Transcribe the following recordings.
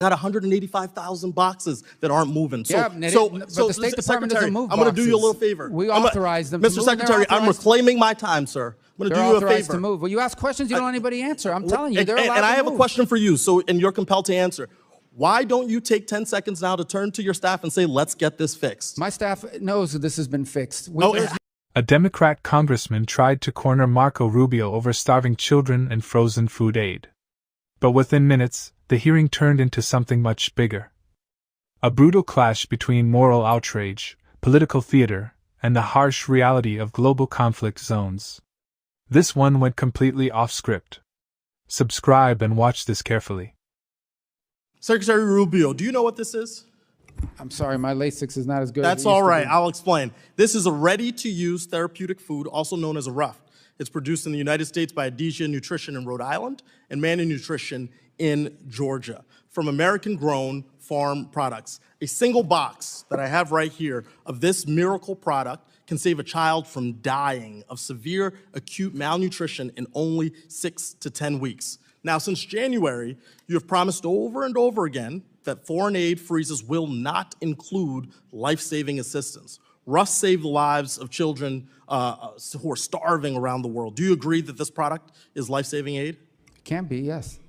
got 185,000 boxes that aren't moving. So, yeah, but the State Department doesn't move I'm going to do you a little favor. We authorize them to Mr. move. Secretary, I'm reclaiming my time, sir. I'm going to do you a favor. To move. Well, you ask questions you don't let anybody answer. I'm telling you, they're allowed to move. And I have a question for you, and you're compelled to answer. Why don't you take 10 seconds now to turn to your staff and say, let's get this fixed? My staff knows that this has been fixed. A Democrat congressman tried to corner Marco Rubio over starving children and frozen food aid. But within minutes, the hearing turned into something much bigger. A brutal clash between moral outrage, political theater, and the harsh reality of global conflict zones. This one went completely off script. Subscribe and watch this carefully. Secretary Rubio, do you know what this is? I'm sorry, my Lasix is not as good as it used That's all right, to be. I'll explain. This is a ready-to-use therapeutic food, also known as a rough. It's produced in the United States by Adesia Nutrition in Rhode Island and Manny Nutrition in Georgia from American-grown farm products. A single box that I have right here of this miracle product can save a child from dying of severe acute malnutrition in only 6 to 10 weeks. Now, since January, you have promised over and over again that foreign aid freezes will not include life-saving assistance. Russ saved the lives of children who are starving around the world. Do you agree that this product is life-saving aid? It can be, yes.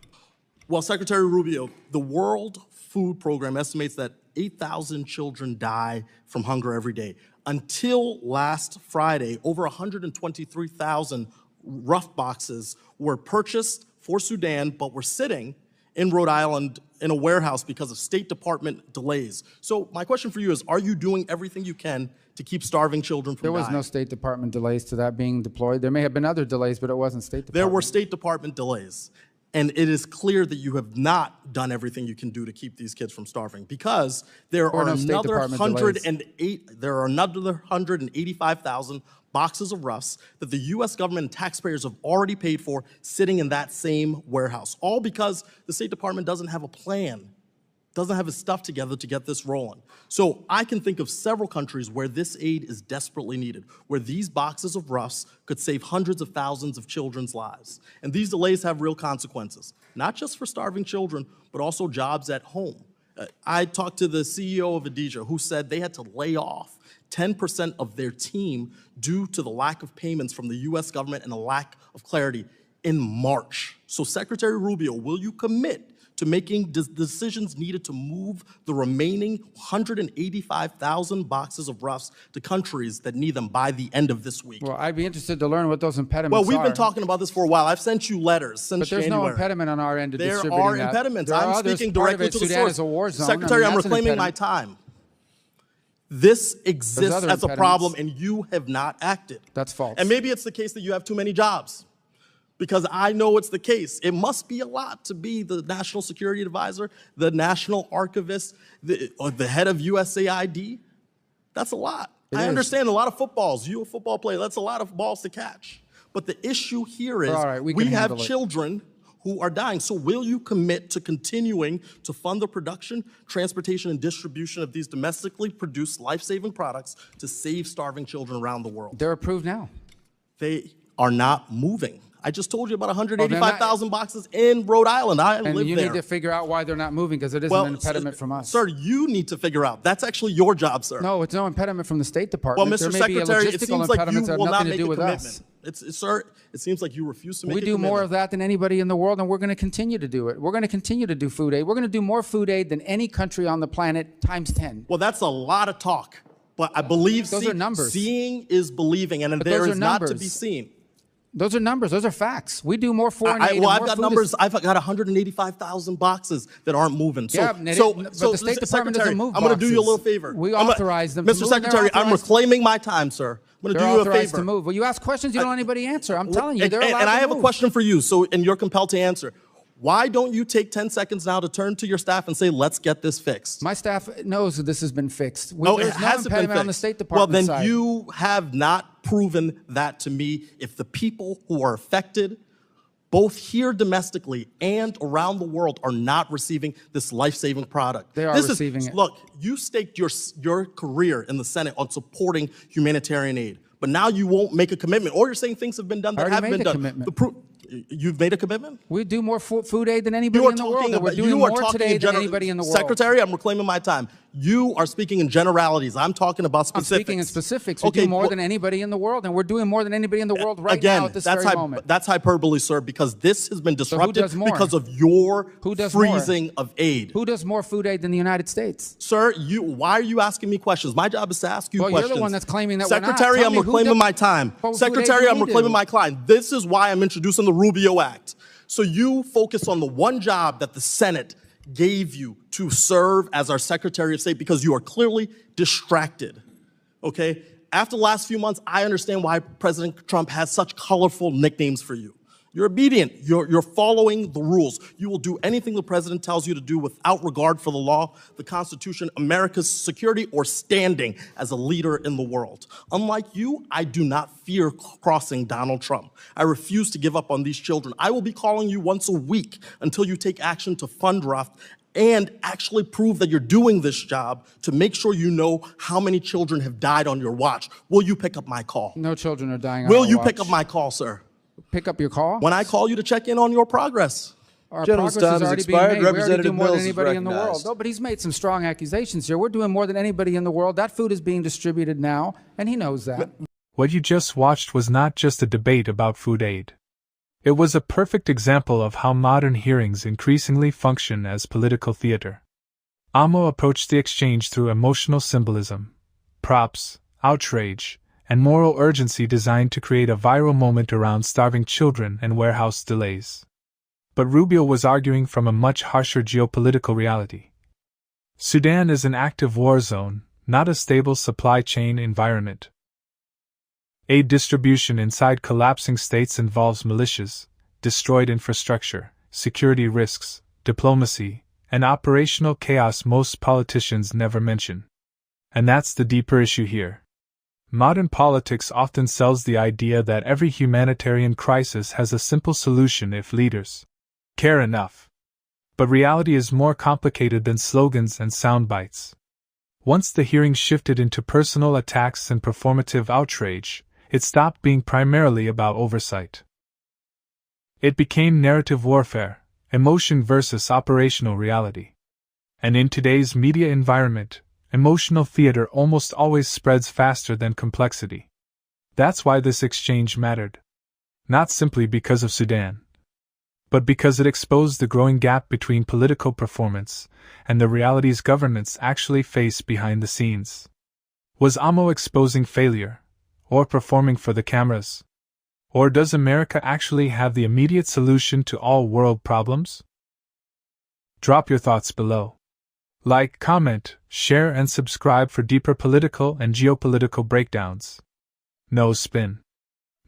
Well, Secretary Rubio, the World Food Program estimates that 8,000 children die from hunger every day. Until last Friday, over 123,000 rough boxes were purchased for Sudan, but were sitting in Rhode Island in a warehouse because of State Department delays. So my question for you is, are you doing everything you can to keep starving children from dying? There was no State Department delays to that being deployed. There may have been other delays, but it wasn't State Department. There were State Department delays. And it is clear that you have not done everything you can do to keep these kids from starving, because there are another 185,000 boxes of Ruffs that the U.S. government and taxpayers have already paid for sitting in that same warehouse, all because the State Department doesn't have a plan, doesn't have its stuff together to get this rolling. So I can think of several countries where this aid is desperately needed, where these boxes of Ruffs could save hundreds of thousands of children's lives. And these delays have real consequences, not just for starving children, but also jobs at home. I talked to the CEO of Adesia, who said they had to lay off 10% of their team due to the lack of payments from the U.S. government and a lack of clarity in March. So Secretary Rubio, will you commit to making decisions needed to move the remaining 185,000 boxes of Ruffs to countries that need them by the end of this week? Well, I'd be interested to learn what those impediments are. Well, we've been talking about this for a while. I've sent you letters since January. But there's no impediment on our end to distributing that. There are impediments. I'm speaking directly to the Sudan source. is a war zone. Secretary, I'm reclaiming my time. This exists as a problem, and you have not acted. That's false. And maybe it's the case that you have too many jobs, because I know it's the case. It must be a lot to be the National Security Advisor, the National Archivist, or the head of USAID. That's a lot. I understand a lot of footballs. You're a football player. That's a lot of balls to catch. But the issue here is we have children who are dying. So will you commit to continuing to fund the production, transportation, and distribution of these domestically produced life-saving products to save starving children around the world? They're approved now. They are not moving. I just told you about 185,000 boxes in Rhode Island. I live there. And you need to figure out why they're not moving, because it isn't an impediment from us. Sir, you need to figure out. That's actually your job, sir. No, it's no impediment from the State Department. Well, Mr. Secretary, it seems like you will not make a commitment. Sir, it seems like you refuse to make a commitment. We do more of that than anybody in the world, and we're going to continue to do it. We're going to continue to do food aid. We're going to do more food aid than any country on the planet times 10. Well, that's a lot of talk. But I believe those are numbers. Seeing is believing, and there is not to be seen. Those are numbers. Those are facts. We do more foreign aid. Well, I've got numbers. I've got 185,000 boxes that aren't moving. So, but the State Department doesn't move boxes. I'm going to do you a little favor. We authorize them. Mr. Secretary, I'm reclaiming my time, sir. I'm going to do you a favor. To move. Well, you ask questions you don't let anybody answer. I'm telling you, they're allowed to move. And I have a question for you, and you're compelled to answer. Why don't you take 10 seconds now to turn to your staff and say, let's get this fixed? My staff knows that this has been fixed. It hasn't been fixed. On the State Department side. Well, then you have not proven that to me. If the people who are affected, both here domestically and around the world, are not receiving this life-saving product. They are receiving it. Look, you staked your career in the Senate on supporting humanitarian aid, but now you won't make a commitment, or you're saying things have been done that haven't been done. Commitment. You've made a commitment? We do more food aid than anybody in the world, and we're doing more today than anybody in the world. Secretary, I'm reclaiming my time. You are speaking in generalities. I'm talking about specifics. I'm speaking in specifics. We do more than anybody in the world, and we're doing more than anybody in the world right now at this very moment. That's hyperbole, sir, because this has been disrupted who does more? because of your freezing more? Of aid. Who does more food aid than the United States? Sir, why are you asking me questions? My job is to ask you questions. You're the one that's claiming that Secretary, I'm reclaiming my time. Secretary, I'm reclaiming my client. This is why I'm introducing the Rubio Act. So you focus on the one job that the Senate gave you to serve as our Secretary of State because you are clearly distracted, okay? After the last few months, I understand why President Trump has such colorful nicknames for you. You're obedient. You're following the rules. You will do anything the president tells you to do without regard for the law, the Constitution, America's security, or standing as a leader in the world. Unlike you, I do not fear crossing Donald Trump. I refuse to give up on these children. I will be calling you once a week until you take action to fund RUF and actually prove that you're doing this job to make sure you know how many children have died on your watch. Will you pick up my call? No children are dying on our watch. Will you pick up my call, sir? Pick up your call? When I call you to check in on your progress. Our progress has already been made. We already do more than anybody in the world. No, but he's made some strong accusations here. We're doing more than anybody in the world. That food is being distributed now, and he knows that. What you just watched was not just a debate about food aid. It was a perfect example of how modern hearings increasingly function as political theater. Amo approached the exchange through emotional symbolism, props, outrage, and moral urgency designed to create a viral moment around starving children and warehouse delays. But Rubio was arguing from a much harsher geopolitical reality. Sudan is an active war zone, not a stable supply chain environment. Aid distribution inside collapsing states involves militias, destroyed infrastructure, security risks, diplomacy, and operational chaos most politicians never mention. And that's the deeper issue here. Modern politics often sells the idea that every humanitarian crisis has a simple solution if leaders care enough. But reality is more complicated than slogans and sound bites. Once the hearing shifted into personal attacks and performative outrage, it stopped being primarily about oversight. It became narrative warfare, emotion versus operational reality. And in today's media environment, emotional theater almost always spreads faster than complexity. That's why this exchange mattered. Not simply because of Sudan, but because it exposed the growing gap between political performance and the realities governments actually face behind the scenes. Was Amo exposing failure, or performing for the cameras? Or does America actually have the immediate solution to all world problems? Drop your thoughts below. Like, comment, share, and subscribe for deeper political and geopolitical breakdowns. No spin.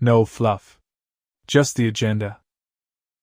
No fluff. Just the agenda.